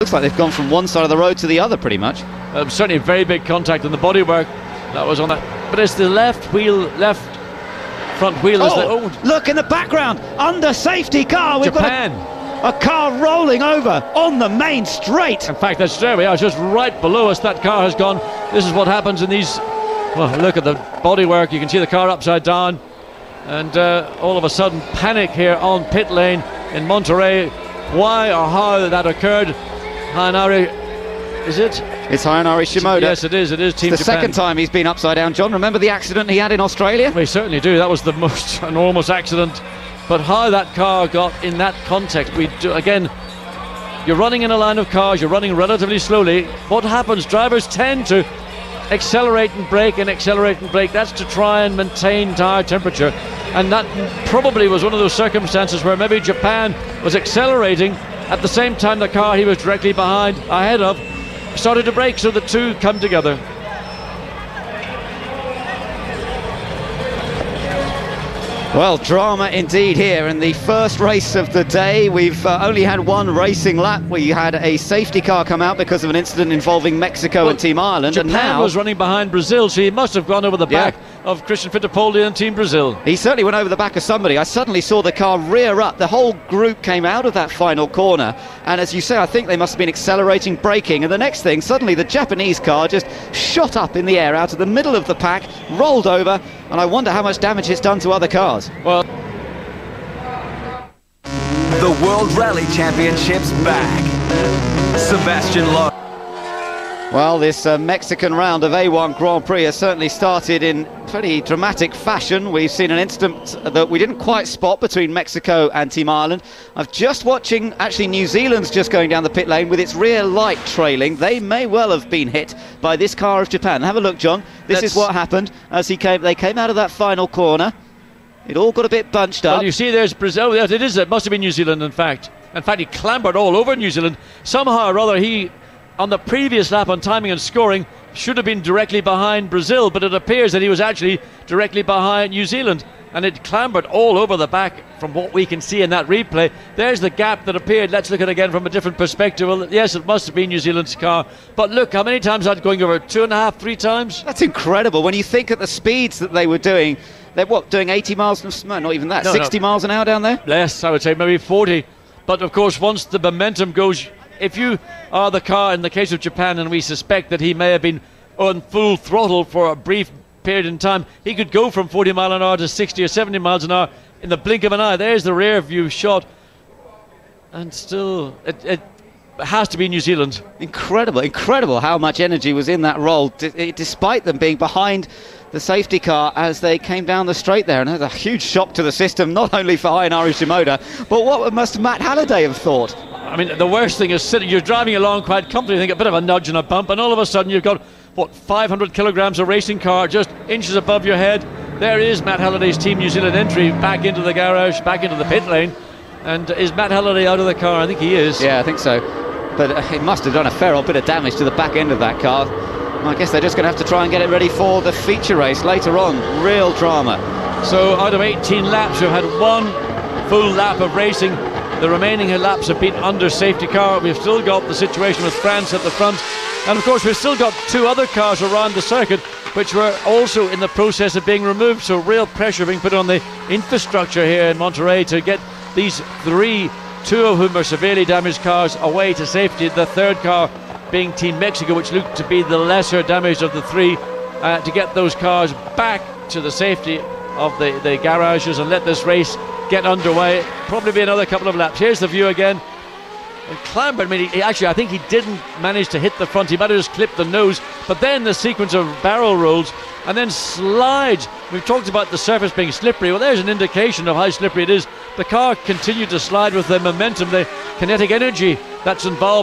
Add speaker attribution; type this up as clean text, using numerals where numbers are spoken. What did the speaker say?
Speaker 1: looks like they've gone from one side of the road to the other pretty much.
Speaker 2: Certainly a very big contact in the bodywork that was on that, but it's the left front wheel.
Speaker 1: Look in the background, under safety car, we've
Speaker 2: Japan.
Speaker 1: got a car rolling over on the main straight.
Speaker 2: In fact, there we are, just right below us. That car has gone. This is what happens in these. Well, look at the bodywork. You can see the car upside down, and all of a sudden, panic here on pit lane in Monterrey. Why or how that occurred? Hayanari, is it?
Speaker 1: It's Hayanari Shimoda.
Speaker 2: Yes, it is. It is Team
Speaker 1: It's the
Speaker 2: Japan.
Speaker 1: second time he's been upside down, John. Remember the accident he had in Australia?
Speaker 2: We certainly do. That was the most enormous accident. But how that car got in that context, we do again. You're running in a line of cars. You're running relatively slowly. What happens? Drivers tend to accelerate and brake and accelerate and brake. That's to try and maintain tire temperature. And that probably was one of those circumstances where maybe Japan was accelerating at the same time the car he was directly ahead of, started to brake, so the two come together.
Speaker 1: Well, drama indeed here in the first race of the day. We've only had one racing lap. We had a safety car come out because of an incident involving Mexico and Team Ireland.
Speaker 2: Japan
Speaker 1: and now
Speaker 2: was running behind Brazil, so he must have gone over the back of Christian Fittipaldi and Team Brazil.
Speaker 1: He certainly went over the back of somebody. I suddenly saw the car rear up. The whole group came out of that final corner, and as you say, I think they must have been accelerating, braking, and the next thing, suddenly the Japanese car just shot up in the air out of the middle of the pack, rolled over, and I wonder how much damage it's done to other cars.
Speaker 2: Well,
Speaker 3: the World Rally Championship's back. Sebastian Loeb.
Speaker 1: Well, this Mexican round of A1 Grand Prix has certainly started in pretty dramatic fashion. We've seen an incident that we didn't quite spot between Mexico and Team Ireland. I'm just watching, actually New Zealand's just going down the pit lane with its rear light trailing. They may well have been hit by this car of Japan. Have a look, John. This is what happened as they came out of that final corner. It all got a bit bunched up.
Speaker 2: Well, you see there's Brazil. Yes, it is. It must have been New Zealand, in fact. In fact, he clambered all over New Zealand. Somehow or other, he, on the previous lap on timing and scoring, should have been directly behind Brazil, but it appears that he was actually directly behind New Zealand, and it clambered all over the back from what we can see in that replay. There's the gap that appeared. Let's look at it again from a different perspective. Well, yes, it must have been New Zealand's car, but look how many times that's going over, 2.5, 3 times?
Speaker 1: That's incredible when you think at the speeds that they were doing. They're doing 80 miles, not even that, 60 miles an hour down there?
Speaker 2: Less, I would say, maybe 40. But of course, once the momentum goes, if you are the car in the case of Japan, and we suspect that he may have been on full throttle for a brief period in time, he could go from 40 miles an hour to 60 or 70 miles an hour in the blink of an eye. There's the rear view shot, and still it has to be New Zealand. Incredible how much energy was in that roll, despite them being behind the safety car as they came down the straight there. And it was a huge shock to the system, not only for Hayanari Shimoda, but what must Matt Halliday have thought? I mean, the worst thing is you're driving along quite comfortably, think a bit of a nudge and a bump, and all of a sudden you've got, 500 kilograms of racing car just inches above your head. There is Matt Halliday's Team New Zealand entry back into the garage, back into the pit lane. And is Matt Halliday out of the car? I think he is.
Speaker 1: Yeah, I think so. But it must have done a fair old bit of damage to the back end of that car. I guess they're just going to have to try and get it ready for the feature race later on. Real drama.
Speaker 2: So out of 18 laps, we've had one full lap of racing. The remaining laps have been under safety car. We've still got the situation with France at the front. And of course, we've still got 2 other cars around the circuit, which were also in the process of being removed. So real pressure being put on the infrastructure here in Monterrey to get these 3, 2 of whom are severely damaged cars, away to safety. The third car being Team Mexico, which looked to be the lesser damaged of the 3, to get those cars back to the safety of the garages and let this race get underway. Probably be another couple of laps. Here's the view again. And clambered, I mean, I think he didn't manage to hit the front. He might have just clipped the nose, but then the sequence of barrel rolls and then slides. We've talked about the surface being slippery. Well, there's an indication of how slippery it is. The car continued to slide with the momentum, the kinetic energy that's involved.